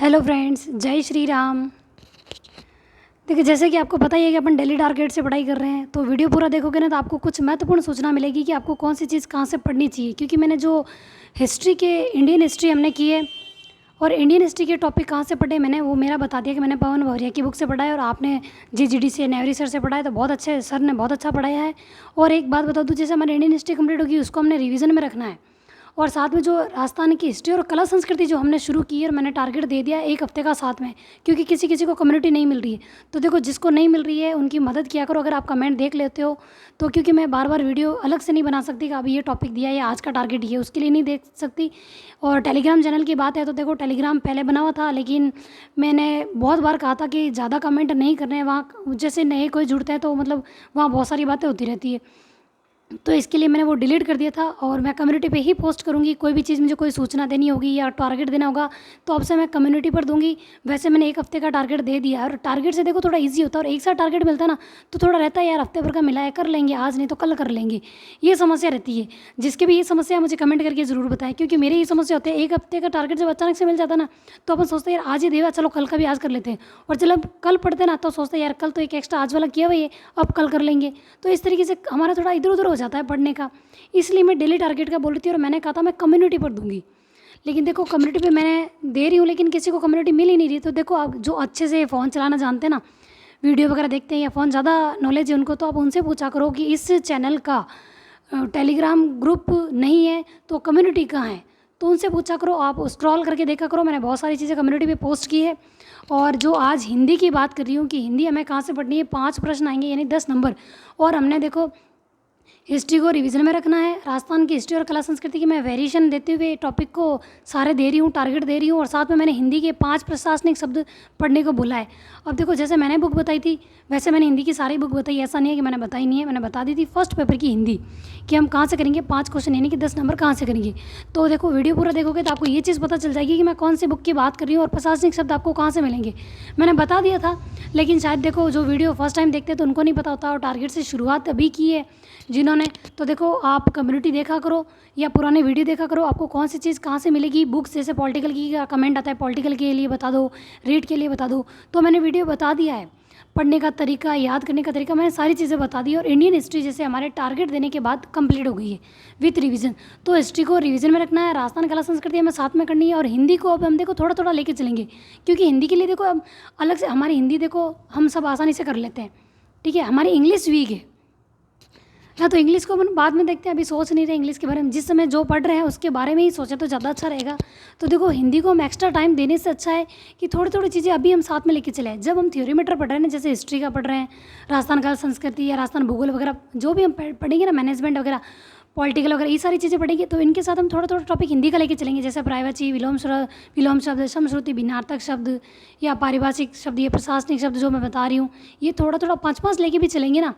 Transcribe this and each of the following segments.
Hello friends, जय श्री राम। देखिए, जैसे कि आपको पता ही है कि अपन डेली टारगेट से पढ़ाई कर रहे हैं, तो वीडियो पूरा देखोगे ना तो आपको कुछ महत्वपूर्ण सूचना मिलेगी कि आपको कौन सी चीज़ कहाँ से पढ़नी चाहिए। क्योंकि मैंने जो हिस्ट्री के इंडियन हिस्ट्री हमने की है और इंडियन हिस्ट्री के टॉपिक कहाँ से पढ़े मैंने वो मेरा बता दिया कि मैंने पवन भौरिया की बुक से पढ़ा है और आपने जीजीडी से नेवरी सर से पढ़ा है, तो बहुत अच्छे सर ने बहुत अच्छा पढ़ाया है। और एक बात बता दूँ, जैसे हमारी इंडियन हिस्ट्री कंप्लीट होगी उसको हमने रिवीजन में रखना है और साथ में जो राजस्थान की हिस्ट्री और कला संस्कृति जो हमने शुरू की है और मैंने टारगेट दे दिया एक हफ्ते का साथ में, क्योंकि किसी किसी को कम्युनिटी नहीं मिल रही है। तो देखो, जिसको नहीं मिल रही है उनकी मदद किया करो अगर आप कमेंट देख लेते हो तो, क्योंकि मैं बार बार वीडियो अलग से नहीं बना सकती कि अभी ये टॉपिक दिया है या आज का टारगेट ये, उसके लिए नहीं देख सकती। और टेलीग्राम चैनल की बात है तो देखो, टेलीग्राम पहले बना हुआ था लेकिन मैंने बहुत बार कहा था कि ज़्यादा कमेंट नहीं करने हैं वहाँ, जैसे नए कोई जुड़ता है तो मतलब वहाँ बहुत सारी बातें होती रहती है, तो इसके लिए मैंने वो डिलीट कर दिया था। और मैं कम्युनिटी पे ही पोस्ट करूँगी, कोई भी चीज़ मुझे कोई सूचना देनी होगी या टारगेट देना होगा तो अब से मैं कम्युनिटी पर दूंगी। वैसे मैंने एक हफ्ते का टारगेट दे दिया है और टारगेट से देखो थोड़ा इजी होता है, और एक साथ टारगेट मिलता है ना तो थोड़ा रहता है यार हफ्ते भर का मिला है, कर लेंगे आज नहीं तो कल कर लेंगे, ये समस्या रहती है। जिसके भी ये समस्या है मुझे कमेंट करके ज़रूर बताएं, क्योंकि मेरी ये समस्या होती है एक हफ्ते का टारगेट जब अचानक से मिल जाता है ना तो अपन सोचते हैं यार आज ही देवा, चलो कल का भी आज कर लेते हैं, और जब कल पढ़ते ना तो सोचते हैं यार कल तो एक एक्स्ट्रा आज वाला किया हुआ है अब कल कर लेंगे। तो इस तरीके से हमारा थोड़ा इधर उधर हो जाता है पढ़ने का, इसलिए मैं डेली टारगेट का बोल रही थी। और मैंने कहा था मैं कम्युनिटी पर दूंगी, लेकिन देखो कम्युनिटी पे मैंने दे रही हूँ लेकिन किसी को कम्युनिटी मिल ही नहीं रही। तो देखो, आप जो अच्छे से फ़ोन चलाना जानते हैं ना, वीडियो वगैरह देखते हैं या फ़ोन ज़्यादा नॉलेज है उनको, तो आप उनसे पूछा करो कि इस चैनल का टेलीग्राम ग्रुप नहीं है तो कम्युनिटी कहाँ है, तो उनसे पूछा करो। आप स्क्रॉल करके देखा करो, मैंने बहुत सारी चीज़ें कम्युनिटी पे पोस्ट की है। और जो आज हिंदी की बात कर रही हूँ कि हिंदी हमें कहाँ से पढ़नी है, 5 प्रश्न आएंगे यानी 10 नंबर, और हमने देखो हिस्ट्री को रिवीजन में रखना है। राजस्थान की हिस्ट्री और कला संस्कृति की मैं वेरिएशन देते हुए टॉपिक को सारे दे रही हूँ, टारगेट दे रही हूँ, और साथ में मैंने हिंदी के 5 प्रशासनिक शब्द पढ़ने को बोला है। अब देखो, जैसे मैंने बुक बताई थी वैसे मैंने हिंदी की सारी बुक बताई, ऐसा नहीं है कि मैंने बताई नहीं है, मैंने बता दी थी फर्स्ट पेपर की हिंदी कि हम कहाँ से करेंगे 5 क्वेश्चन यानी कि 10 नंबर कहाँ से करेंगे। तो देखो, वीडियो पूरा देखोगे तो आपको ये चीज़ पता चल जाएगी कि मैं कौन सी बुक की बात कर रही हूँ और प्रशासनिक शब्द आपको कहाँ से मिलेंगे। मैंने बता दिया था, लेकिन शायद देखो जो वीडियो फर्स्ट टाइम देखते हैं तो उनको नहीं पता होता, और टारगेट से शुरुआत अभी की है जिन्होंने, तो देखो आप कम्युनिटी देखा करो या पुराने वीडियो देखा करो, आपको कौन सी चीज़ कहाँ से मिलेगी। बुक्स जैसे पॉलिटिकल की का कमेंट आता है, पॉलिटिकल के लिए बता दो, रीड के लिए बता दो, तो मैंने वीडियो बता दिया है। पढ़ने का तरीका, याद करने का तरीका, मैंने सारी चीज़ें बता दी। और इंडियन हिस्ट्री जैसे हमारे टारगेट देने के बाद कंप्लीट हो गई है विथ रिवीजन, तो हिस्ट्री को रिवीजन में रखना है, राजस्थान कला संस्कृति हमें साथ में करनी है, और हिंदी को अब हम देखो थोड़ा थोड़ा लेके चलेंगे, क्योंकि हिंदी के लिए देखो अब अलग से हमारी हिंदी देखो हम सब आसानी से कर लेते हैं, ठीक है। हमारी इंग्लिश वीक है ना, तो इंग्लिश को अपन बाद में देखते हैं, अभी सोच नहीं रहे इंग्लिश के बारे में, जिस समय जो पढ़ रहे हैं उसके बारे में ही सोचे तो ज़्यादा अच्छा रहेगा। तो देखो, हिंदी को हम एक्स्ट्रा टाइम देने से अच्छा है कि थोड़ी थोड़ी चीज़ें अभी हम साथ में लेके चले। जब हम थ्योरी मैटर पढ़ रहे हैं ना, जैसे हिस्ट्री का पढ़ रहे हैं, राजस्थान काल संस्कृति या राजस्थान भूगोल वगैरह जो भी हम पढ़ेंगे ना, मैनेजमेंट वगैरह, पॉलिटिकल वगैरह, ये सारी चीज़ें पढ़ेंगे, तो इनके साथ हम थोड़ा थोड़ा टॉपिक हिंदी का लेके चलेंगे, जैसे प्रायवाची, विलोम शब्द, समश्रुति, भिन्नार्थक शब्द या पारिभाषिक शब्द, ये प्रशासनिक शब्द जो मैं बता रही हूँ, ये थोड़ा थोड़ा 5-5 लेके भी चलेंगे ना,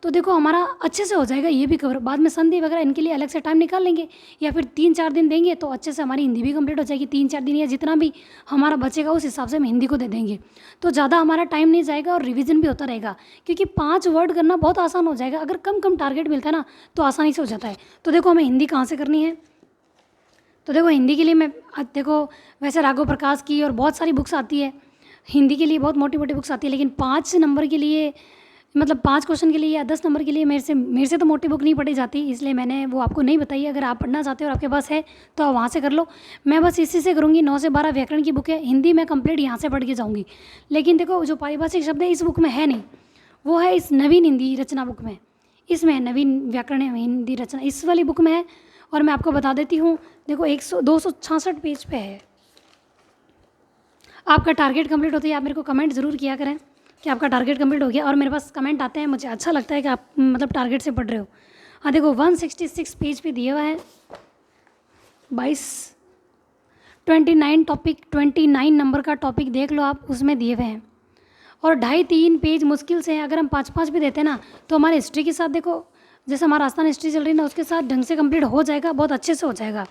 तो देखो हमारा अच्छे से हो जाएगा ये भी कवर। बाद में संधि वगैरह इनके लिए अलग से टाइम निकाल लेंगे, या फिर 3-4 दिन देंगे तो अच्छे से हमारी हिंदी भी कंप्लीट हो जाएगी। 3-4 दिन या जितना भी हमारा बचेगा उस हिसाब से हम हिंदी को दे देंगे, तो ज़्यादा हमारा टाइम नहीं जाएगा और रिवीजन भी होता रहेगा, क्योंकि 5 वर्ड करना बहुत आसान हो जाएगा। अगर कम कम टारगेट मिलता है ना तो आसानी से हो जाता है। तो देखो, हमें हिंदी कहाँ से करनी है, तो देखो हिंदी के लिए मैं देखो वैसे राघव प्रकाश की और बहुत सारी बुक्स आती है हिंदी के लिए, बहुत मोटी मोटी बुक्स आती है, लेकिन 5 नंबर के लिए, मतलब 5 क्वेश्चन के लिए या 10 नंबर के लिए मेरे से तो मोटी बुक नहीं पढ़ी जाती, इसलिए मैंने वो आपको नहीं बताई। अगर आप पढ़ना चाहते हो और आपके पास है तो आप वहाँ से कर लो, मैं बस इसी से करूँगी। 9 से 12 व्याकरण की बुक है, हिंदी मैं कंप्लीट यहाँ से पढ़ के जाऊँगी। लेकिन देखो, जो पारिभाषिक शब्द है इस बुक में है नहीं, वो है इस नवीन हिंदी रचना बुक में, इसमें है नवीन व्याकरण है हिंदी रचना, इस वाली बुक में है। और मैं आपको बता देती हूँ, देखो 266 पेज पे है। आपका टारगेट कंप्लीट होता है, आप मेरे को कमेंट ज़रूर किया करें कि आपका टारगेट कंप्लीट हो गया, और मेरे पास कमेंट आते हैं, मुझे अच्छा लगता है कि आप मतलब टारगेट से पढ़ रहे हो। हाँ देखो, 166 पेज पे दिया हुआ है, 29 टॉपिक, 29 नंबर का टॉपिक देख लो आप, उसमें दिए हुए हैं। और 2.5-3 पेज मुश्किल से, अगर हम 5-5 भी देते हैं ना तो हमारे हिस्ट्री के साथ देखो, जैसे हमारा राजस्थान हिस्ट्री चल रही है ना, उसके साथ ढंग से कंप्लीट हो जाएगा, बहुत अच्छे से हो जाएगा।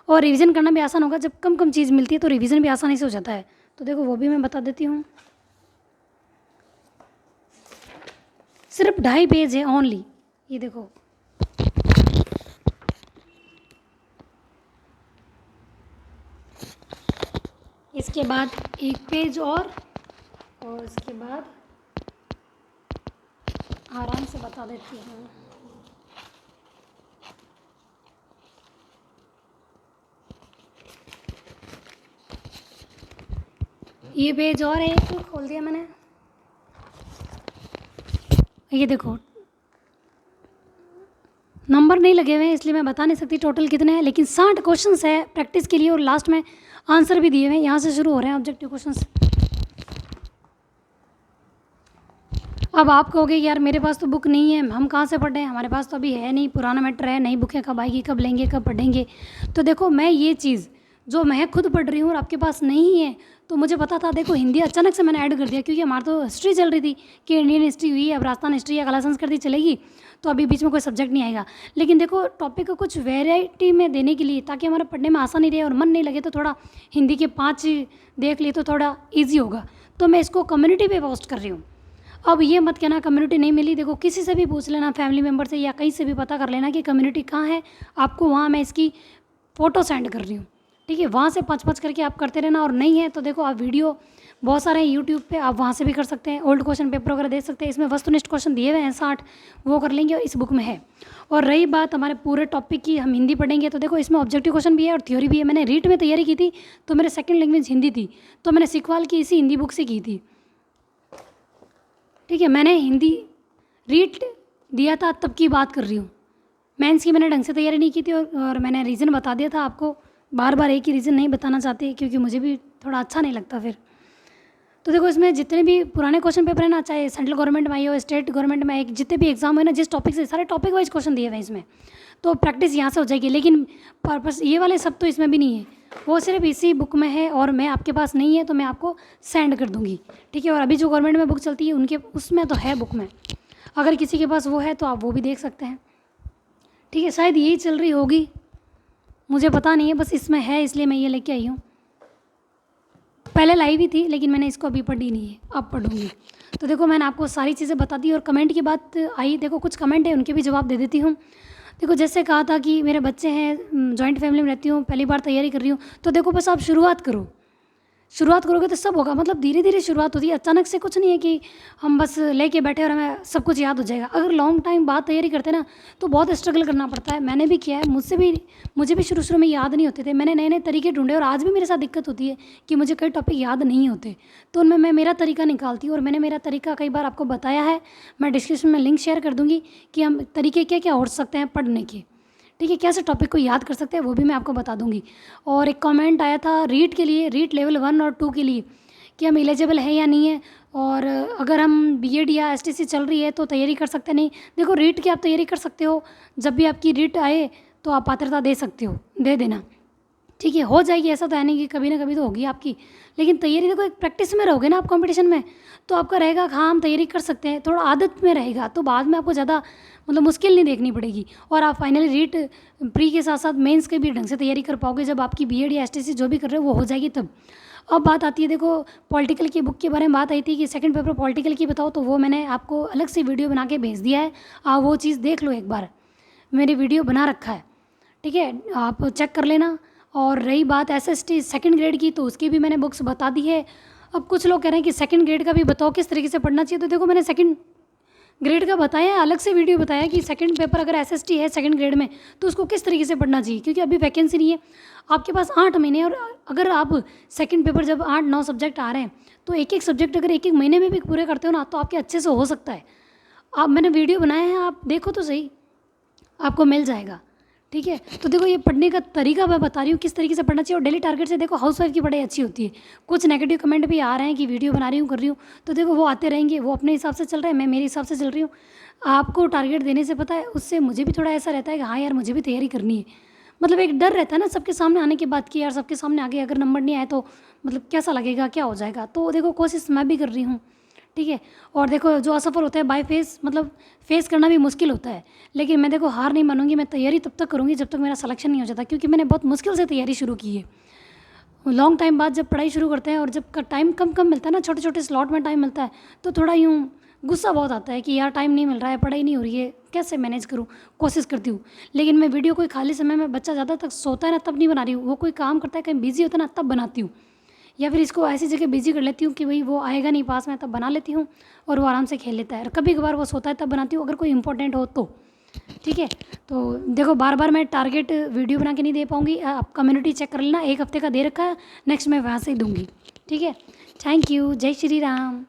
और रिवीजन करना भी आसान होगा, जब कम कम चीज़ मिलती है तो रिवीजन भी आसानी से हो जाता है। तो देखो, वो भी मैं बता देती हूँ, सिर्फ 2.5 पेज है ओनली, ये देखो। इसके बाद एक पेज और उसके बाद आराम से बता देती हूँ। ये पेज और है, एक खोल दिया मैंने। ये देखो, नंबर नहीं लगे हुए हैं इसलिए मैं बता नहीं सकती टोटल कितने हैं, लेकिन 60 क्वेश्चंस है प्रैक्टिस के लिए और लास्ट में आंसर भी दिए हुए हैं। यहाँ से शुरू हो रहे हैं ऑब्जेक्टिव क्वेश्चंस। अब आप कहोगे यार मेरे पास तो बुक नहीं है, हम कहाँ से पढ़ें, हमारे पास तो अभी है नहीं, पुराना मैटर है, नई बुकें कब आएगी, कब लेंगे, कब पढ़ेंगे। तो देखो, मैं ये चीज़ जो मैं खुद पढ़ रही हूँ और आपके पास नहीं है, तो मुझे पता था। देखो, हिंदी अचानक से मैंने ऐड कर दिया क्योंकि हमारी तो हिस्ट्री चल रही थी कि इंडियन हिस्ट्री हुई, अब राजस्थान हिस्ट्री या कला संस्कृति चलेगी, तो अभी बीच में कोई सब्जेक्ट नहीं आएगा। लेकिन देखो, टॉपिक को कुछ वेराइटी में देने के लिए, ताकि हमारा पढ़ने में आसानी रहे और मन नहीं लगे तो थोड़ा हिंदी के 5 देख लिए तो थोड़ा ईजी होगा। तो मैं इसको कम्युनिटी पे पोस्ट कर रही हूँ। अब ये मत कहना कम्युनिटी नहीं मिली। देखो, किसी से भी पूछ लेना, फैमिली मेम्बर से या कहीं से भी पता कर लेना कि कम्युनिटी कहाँ है। आपको वहाँ मैं इसकी फ़ोटो सेंड कर रही हूँ, ठीक है। वहाँ से 5-5 करके आप करते रहना। और नहीं है तो देखो, आप वीडियो बहुत सारे हैं यूट्यूब पे, आप वहाँ से भी कर सकते हैं। ओल्ड क्वेश्चन पेपर वगैरह देख सकते हैं। इसमें वस्तुनिष्ठ क्वेश्चन दिए हुए हैं 60, वो कर लेंगे और इस बुक में है। और रही बात हमारे पूरे टॉपिक की, हम हिंदी पढ़ेंगे, तो देखो इसमें ऑब्जेक्टिव क्वेश्चन भी है और थ्योरी भी है। मैंने रीट में तैयारी की थी तो मेरे सेकेंड लैंग्वेज हिंदी थी, तो मैंने सिक्वाल की इसी हिंदी बुक से की थी, ठीक है। मैंने हिंदी रीट दिया था तब की बात कर रही हूँ। मेंस की मैंने ढंग से तैयारी नहीं की थी और मैंने रीज़न बता दिया था आपको। बार बार एक ही रीज़न नहीं बताना चाहती क्योंकि मुझे भी थोड़ा अच्छा नहीं लगता फिर। तो देखो, इसमें जितने भी पुराने क्वेश्चन पेपर है ना, चाहे सेंट्रल गवर्नमेंट में आई हो, स्टेट गवर्नमेंट में आई, जितने भी एग्जाम है ना, जिस टॉपिक से, सारे टॉपिक वाइज क्वेश्चन दिए हुए हैं इसमें, तो प्रैक्टिस यहाँ से हो जाएगी। लेकिन पर्पस ये वाले सब तो इसमें भी नहीं है, वो सिर्फ इसी बुक में है और मैं आपके पास नहीं है तो मैं आपको सेंड कर दूँगी, ठीक है। और अभी जो गवर्नमेंट में बुक चलती है उनके उसमें तो है बुक में, अगर किसी के पास वो है तो आप वो भी देख सकते हैं, ठीक है। शायद यही चल रही होगी, मुझे पता नहीं है, बस इसमें है इसलिए मैं ये लेके आई हूँ। पहले लाई भी थी लेकिन मैंने इसको अभी पढ़ी नहीं है, अब पढ़ूंगी। तो देखो, मैंने आपको सारी चीज़ें बता दी और कमेंट की बात आई। देखो, कुछ कमेंट है उनके भी जवाब दे देती हूँ। देखो, जैसे कहा था कि मेरे बच्चे हैं, जॉइंट फैमिली में रहती हूँ, पहली बार तैयारी कर रही हूँ, तो देखो बस आप शुरुआत करो। शुरुआत करोगे तो सब होगा, मतलब धीरे धीरे शुरुआत होती है, अचानक से कुछ नहीं है कि हम बस लेके बैठे और हमें सब कुछ याद हो जाएगा। अगर लॉन्ग टाइम बाद तैयारी करते हैं ना तो बहुत स्ट्रगल करना पड़ता है। मैंने भी किया है, मुझे भी शुरू शुरू में याद नहीं होते थे। मैंने नए नए तरीके ढूंढे और आज भी मेरे साथ दिक्कत होती है कि मुझे कई टॉपिक याद नहीं होते, तो उनमें मैं मेरा तरीका निकालती हूँ और मैंने मेरा तरीका कई बार आपको बताया है। मैं डिस्क्रिप्शन में लिंक शेयर कर दूँगी कि हम तरीके क्या क्या हो सकते हैं पढ़ने के, ठीक है। कैसे टॉपिक को याद कर सकते हैं वो भी मैं आपको बता दूंगी। और एक कमेंट आया था रीट के लिए, रीट लेवल 1 और 2 के लिए, कि हम एलिजिबल है या नहीं है, और अगर हम बीएड या एसटीसी चल रही है तो तैयारी कर सकते नहीं। देखो, रीट की आप तैयारी कर सकते हो, जब भी आपकी रीट आए तो आप पात्रता दे सकते हो, दे देना, ठीक है। हो जाएगी, ऐसा तो है नहीं कि कभी ना कभी तो होगी आपकी, लेकिन तैयारी देखो, एक प्रैक्टिस में रहोगे ना आप कंपटीशन में, तो आपका रहेगा हाँ हम तैयारी कर सकते हैं, थोड़ा आदत में रहेगा, तो बाद में आपको ज़्यादा मतलब मुश्किल नहीं देखनी पड़ेगी और आप फाइनली रीट प्री के साथ साथ मेंस के भी ढंग से तैयारी कर पाओगे जब आपकी बीएड या एसटीसी जो भी कर रहे हो वो हो जाएगी तब। अब बात आती है, देखो पॉलिटिकल की बुक के बारे में बात आई थी कि सेकंड पेपर पॉलिटिकल की बताओ, तो वो मैंने आपको अलग से वीडियो बना के भेज दिया है, आप वो चीज़ देख लो एक बार, मेरी वीडियो बना रखा है, ठीक है, आप चेक कर लेना। और रही बात एसएसटी सेकंड ग्रेड की, तो उसकी भी मैंने बुक्स बता दी है। अब कुछ लोग कह रहे हैं कि सेकंड ग्रेड का भी बताओ किस तरीके से पढ़ना चाहिए, तो देखो मैंने सेकंड ग्रेड का बताया है, अलग से वीडियो बताया कि सेकंड पेपर अगर एसएसटी है सेकंड ग्रेड में तो उसको किस तरीके से पढ़ना चाहिए, क्योंकि अभी वैकेंसी नहीं है, आपके पास 8 महीने, और अगर आप सेकंड पेपर जब 8-9 सब्जेक्ट आ रहे हैं तो एक एक सब्जेक्ट अगर एक एक महीने में भी पूरे करते हो ना तो आपके अच्छे से हो सकता है। आप मैंने वीडियो बनाया है, आप देखो तो सही, आपको मिल जाएगा, ठीक है। तो देखो, ये पढ़ने का तरीका मैं बता रही हूँ किस तरीके से पढ़ना चाहिए। और डेली टारगेट से देखो हाउसवाइफ की पढ़ाई अच्छी होती है। कुछ नेगेटिव कमेंट भी आ रहे हैं कि वीडियो बना रही हूँ कर रही हूँ, तो देखो वो आते रहेंगे, वो अपने हिसाब से चल रहे हैं, मैं मेरे हिसाब से चल रही हूँ। आपको टारगेट देने से पता है उससे मुझे भी थोड़ा ऐसा रहता है कि हाँ यार मुझे भी तैयारी करनी है, मतलब एक डर रहता है ना सबके सामने आने के बाद कि यार सबके सामने आगे अगर नंबर नहीं आए तो मतलब कैसा लगेगा, क्या हो जाएगा। तो देखो कोशिश मैं भी कर रही हूँ, ठीक है। और देखो जो असफल होता है बाय फेस, मतलब फेस करना भी मुश्किल होता है, लेकिन मैं देखो हार नहीं मानूंगी, मैं तैयारी तब तक करूँगी जब तक मेरा सिलेक्शन नहीं हो जाता, क्योंकि मैंने बहुत मुश्किल से तैयारी शुरू की है। लॉन्ग टाइम बाद जब पढ़ाई शुरू करते हैं और जब टाइम कम कम मिलता है ना, छोटे छोटे स्लॉट में टाइम मिलता है, तो थोड़ा यूँ गुस्सा बहुत आता है कि यार टाइम नहीं मिल रहा है, पढ़ाई नहीं हो रही है, कैसे मैनेज करूँ। कोशिश करती हूँ, लेकिन मैं वीडियो कोई खाली समय में, बच्चा ज़्यादा तक सोता है ना तब नहीं बना रही हूँ, वो कोई काम करता है कहीं बिजी होता है ना तब बनाती हूँ। या फिर इसको ऐसी जगह बिजी कर लेती हूँ कि भाई वो आएगा नहीं पास में, तब बना लेती हूँ और वो आराम से खेल लेता है। और कभी कभार वो सोता है तब बनाती हूँ, अगर कोई इंपॉर्टेंट हो तो। ठीक है, तो देखो बार बार मैं टारगेट वीडियो बना के नहीं दे पाऊँगी। आप कम्युनिटी चेक कर लेना, 1 हफ्ते का दे रखा है, नेक्स्ट मैं वहाँ से ही दूँगी। ठीक है, थैंक यू, जय श्री राम।